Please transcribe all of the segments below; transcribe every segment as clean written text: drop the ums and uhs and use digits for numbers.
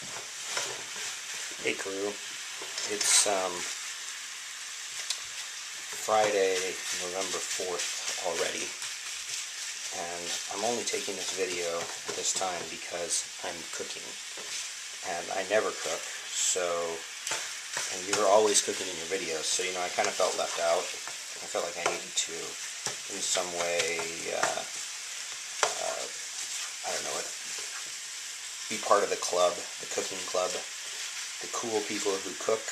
Hey crew, it's Friday, November 4th already, and I'm only taking this video at this time because I'm cooking, and I never cook, and you're always cooking in your videos, so I kind of felt left out. I felt like I needed to, in some way, I don't know, be part of the club, the cooking club, the cool people who cook.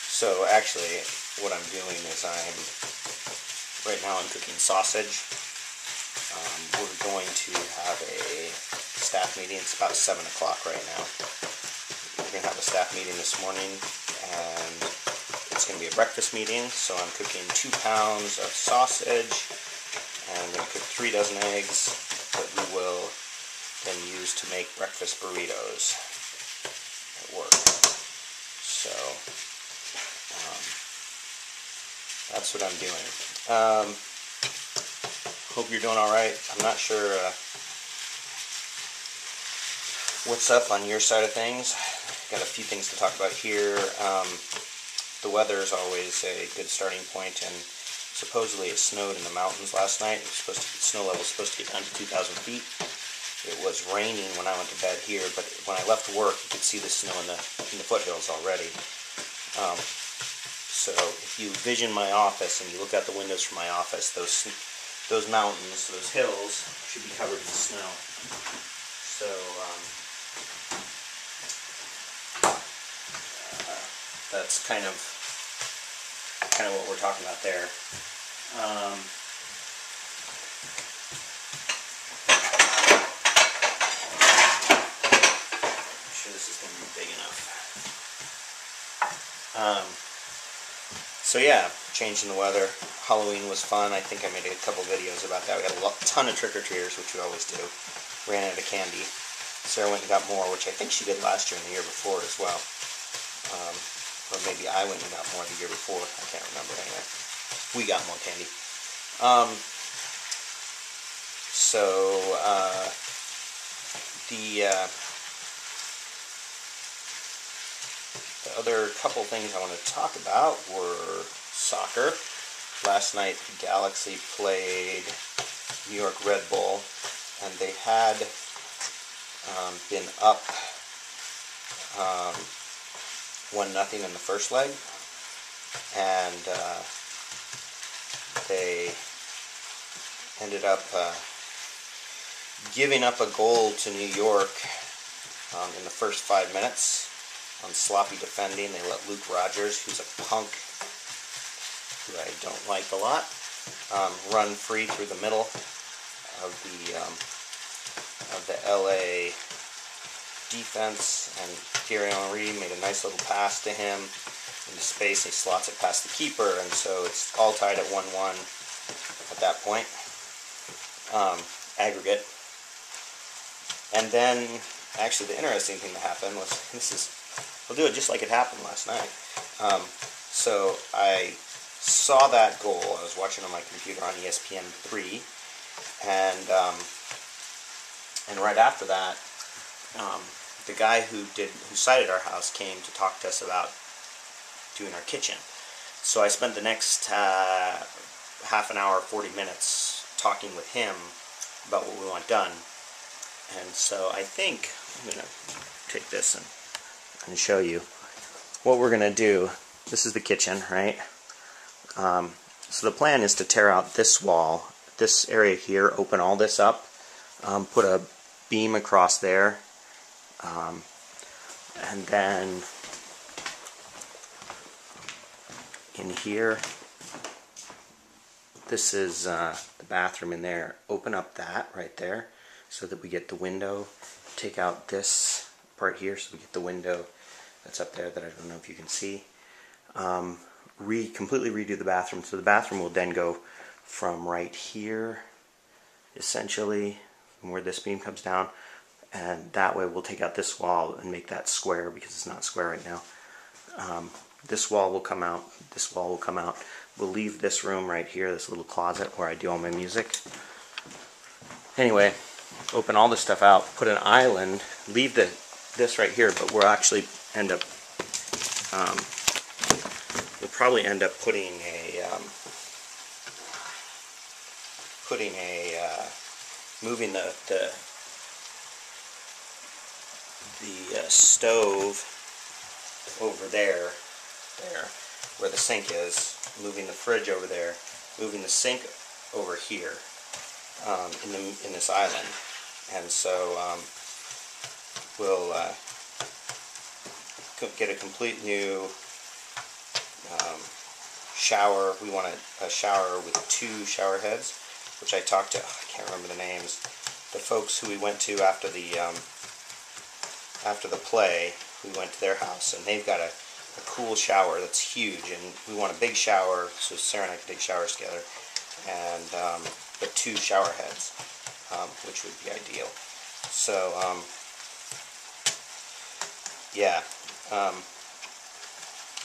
So actually, what I'm doing is right now I'm cooking sausage. We're going to have a staff meeting. It's about 7 o'clock right now. We're going to have a staff meeting this morning, and it's going to be a breakfast meeting. So I'm cooking 2 pounds of sausage, and I'm going to cook 3 dozen eggs that we will then use to make breakfast burritos at work. So that's what I'm doing. Hope you're doing alright. I'm not sure what's up on your side of things. Got a few things to talk about here. The weather is always a good starting point, and supposedly it snowed in the mountains last night. The snow level was supposed to get down to 2,000 feet. It was raining when I went to bed here, but when I left work, you could see the snow in the foothills already. So if you vision my office and you look out the windows from my office, those mountains, those hills, should be covered in snow. So that's kind of what we're talking about there. This is going to be big enough. So yeah, change in the weather. Halloween was fun. I think I made a couple videos about that. We got a ton of trick-or-treaters, which we always do. Ran out of candy. Sarah went and got more, which I think she did last year and the year before as well. Or maybe I went and got more the year before. I can't remember anyway. We got more candy. The other couple things I want to talk about were soccer. Last night the Galaxy played New York Red Bull, and they had been up 1-0 in the first leg, and they ended up giving up a goal to New York in the first 5 minutes. On sloppy defending. They let Luke Rogers, who's a punk, who I don't like a lot, run free through the middle of the LA defense, and Thierry Henry made a nice little pass to him into space. He slots it past the keeper, and so it's all tied at 1-1 at that point. Aggregate. And then, actually, the interesting thing that happened was, I'll do it just like it happened last night. So I saw that goal. I was watching on my computer on ESPN3, and right after that, the guy who sited our house came to talk to us about doing our kitchen. So I spent the next half an hour, 40 minutes talking with him about what we want done. And so I think I'm going to take this and show you what we're going to do. This is the kitchen, right? So the plan is to tear out this wall, this area here, open all this up, put a beam across there, and then in here, this is the bathroom in there. Open up that right there so that we get the window. Take out this part here so we get the window that's up there that I don't know if you can see. Completely redo the bathroom. So the bathroom will then go from right here, essentially, from where this beam comes down, and that way we'll take out this wall and make that square because it's not square right now. This wall will come out. This wall will come out. We'll leave this room right here, this little closet where I do all my music. Anyway, open all this stuff out, put an island, leave this right here, but we'll actually end up, we'll probably end up putting moving the stove over there, where the sink is, moving the fridge over there, moving the sink over here, in this island, and so we'll get a complete new shower. We want a shower with 2 shower heads, which I talked to, I can't remember the names, the folks who we went to after the play. We went to their house, and they've got a cool shower that's huge, and we want a big shower, so Sarah and I can take showers together, and but 2 shower heads, which would be ideal. So yeah,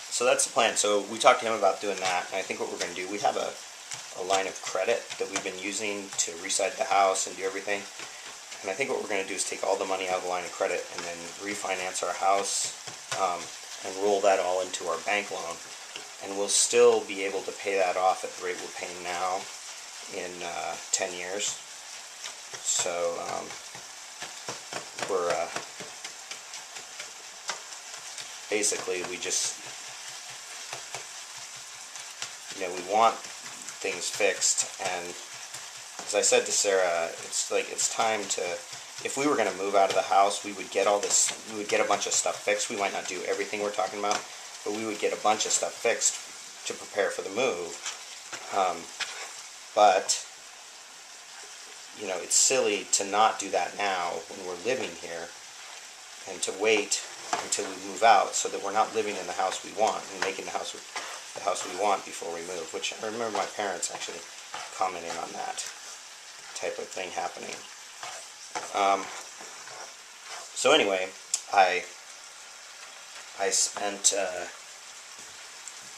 so that's the plan. So we talked to him about doing that, and I think what we're going to do, we have a line of credit that we've been using to reside the house and do everything, and I think what we're going to do is take all the money out of the line of credit and then refinance our house, and roll that all into our bank loan, and we'll still be able to pay that off at the rate we're paying now in 10 years. So we're basically, we just, we want things fixed, and as I said to Sarah, it's like, it's time to, if we were going to move out of the house, we would get a bunch of stuff fixed. We might not do everything we're talking about, but we would get a bunch of stuff fixed to prepare for the move. But it's silly to not do that now when we're living here, and to wait until we move out so that we're not living in the house we want and making the house we want before we move, which I remember my parents actually commenting on that type of thing happening. So anyway, I spent,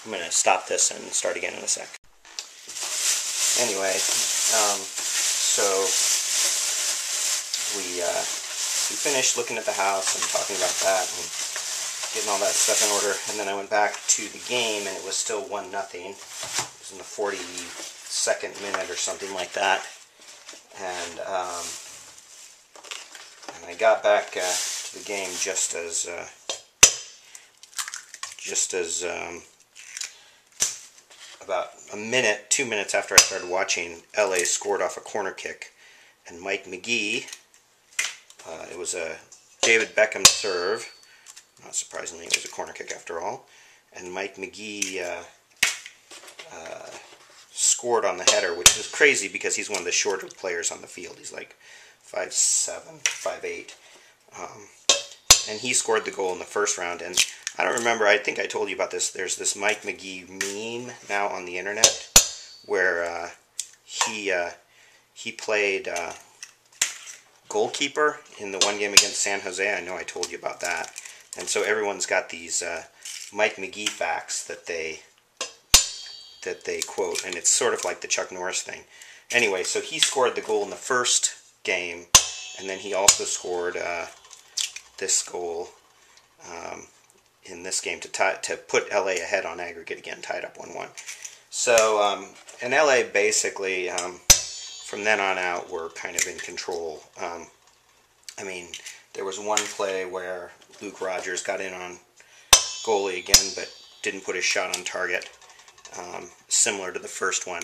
I'm going to stop this and start again in a sec. Anyway, so we finished looking at the house and talking about that and getting all that stuff in order, and then I went back to the game, and it was still 1-0. It was in the 42nd minute or something like that, and I got back to the game just as about a minute, 2 minutes after I started watching, LA scored off a corner kick, and Mike McGee, it was a David Beckham serve, not surprisingly it was a corner kick after all, and Mike McGee scored on the header, which is crazy because he's one of the shorter players on the field. He's like 5'7", 5'8", and he scored the goal in the first round. And I don't remember, I think I told you about this, there's this Mike McGee meme now on the internet where he played goalkeeper in the one game against San Jose. I know I told you about that. And so everyone's got these Mike McGee facts that they quote, and it's sort of like the Chuck Norris thing. Anyway, so he scored the goal in the first game, and then he also scored this goal in this game to put LA ahead on aggregate again, tied up 1-1. So, and LA basically, from then on out, were kind of in control. I mean, there was one play where Luke Rogers got in on goalie again, but didn't put his shot on target, similar to the first one.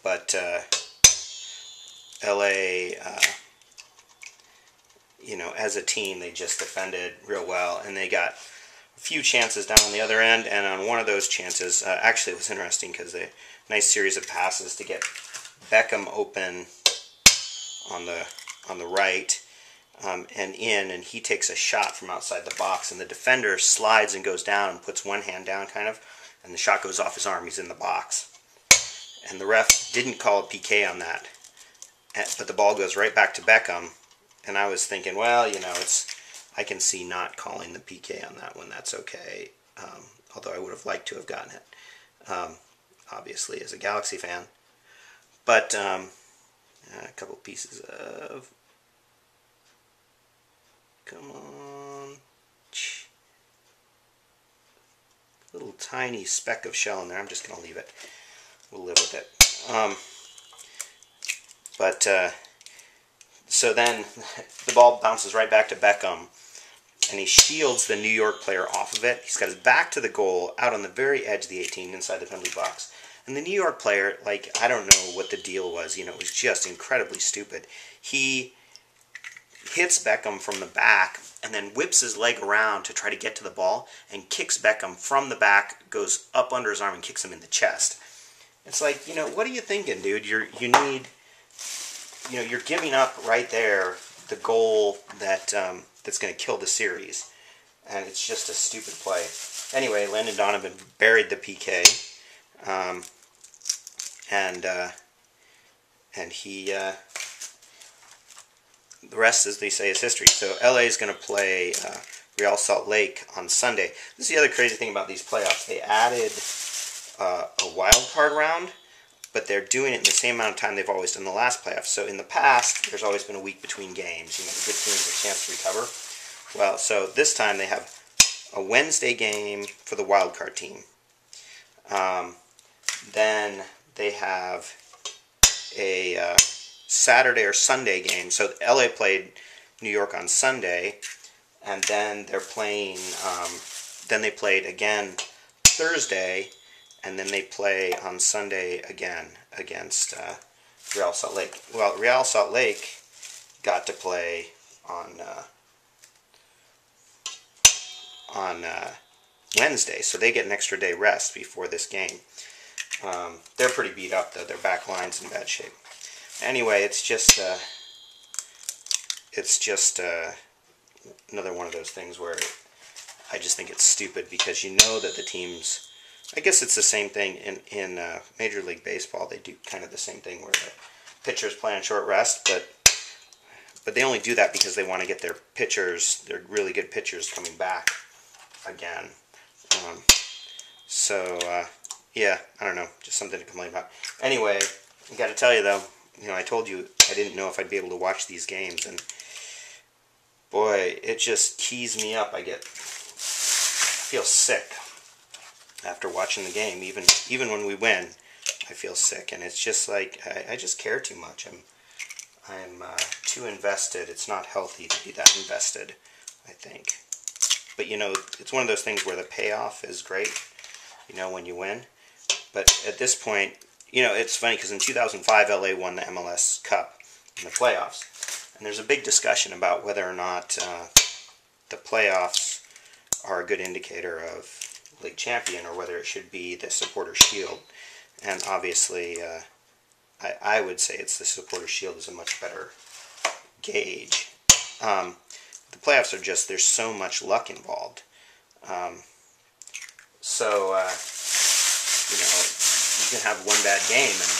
But LA, as a team, they just defended real well, and they got a few chances down on the other end, and on one of those chances, actually it was interesting because a nice series of passes to get Beckham open on the right, and he takes a shot from outside the box, and the defender slides and goes down and puts one hand down kind of, and the shot goes off his arm. He's in the box, and the ref didn't call a PK on that, but the ball goes right back to Beckham. And I was thinking, well, I can see not calling the PK on that one. That's okay, although I would have liked to have gotten it, obviously, as a Galaxy fan. But A couple pieces of, come on, little tiny speck of shell in there. I'm just going to leave it. We'll live with it. So then the ball bounces right back to Beckham, and he shields the New York player off of it. He's got his back to the goal, out on the very edge of the 18, inside the penalty box. And the New York player, like, I don't know what the deal was. You know, it was just incredibly stupid. He hits Beckham from the back and then whips his leg around to try to get to the ball and kicks Beckham from the back, goes up under his arm and kicks him in the chest. It's like, you know, what are you thinking, dude? You're giving up right there the goal that that's going to kill the series, and it's just a stupid play. Anyway, Landon Donovan buried the PK, and he the rest, as they say, is history. So LA is going to play Real Salt Lake on Sunday. This is the other crazy thing about these playoffs. They added a wild card round, but they're doing it in the same amount of time they've always done the last playoffs. So in the past, there's always been a week between games. You know, the good teams have a chance to recover. Well, so this time they have a Wednesday game for the wild card team. Then they have a Saturday or Sunday game. So LA played New York on Sunday, and then they're playing. Then they played again Thursday, and then they play on Sunday again against Real Salt Lake. Well, Real Salt Lake got to play on Wednesday, so they get an extra day rest before this game. They're pretty beat up, though. Their back line's in bad shape. Anyway, it's just another one of those things where I just think it's stupid, because you know that the teams, I guess it's the same thing in Major League Baseball. They do kind of the same thing where the pitchers play on short rest, but they only do that because they want to get their pitchers, their really good pitchers, coming back again. Yeah, I don't know, just something to complain about. Anyway, I got to tell you though, you know, I told you I didn't know if I'd be able to watch these games, and boy, it just keys me up. I feel sick after watching the game. Even when we win, I feel sick, and it's just like I just care too much. I'm too invested. It's not healthy to be that invested, I think. But you know, it's one of those things where the payoff is great, you know, when you win. But at this point, you know, it's funny because in 2005, LA won the MLS Cup in the playoffs. And there's a big discussion about whether or not the playoffs are a good indicator of league champion, or whether it should be the Supporters' Shield. And obviously, I would say it's the Supporters' Shield is a much better gauge. The playoffs are just, there's so much luck involved. You know, you can have one bad game, and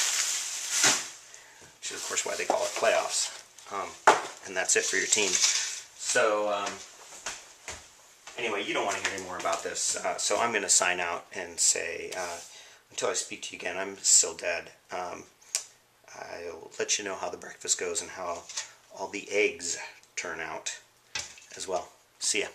which is of course why they call it playoffs. And that's it for your team. So anyway, you don't want to hear any more about this, so I'm going to sign out and say, until I speak to you again, I'm still dead. I'll let you know how the breakfast goes and how all the eggs turn out as well. See ya.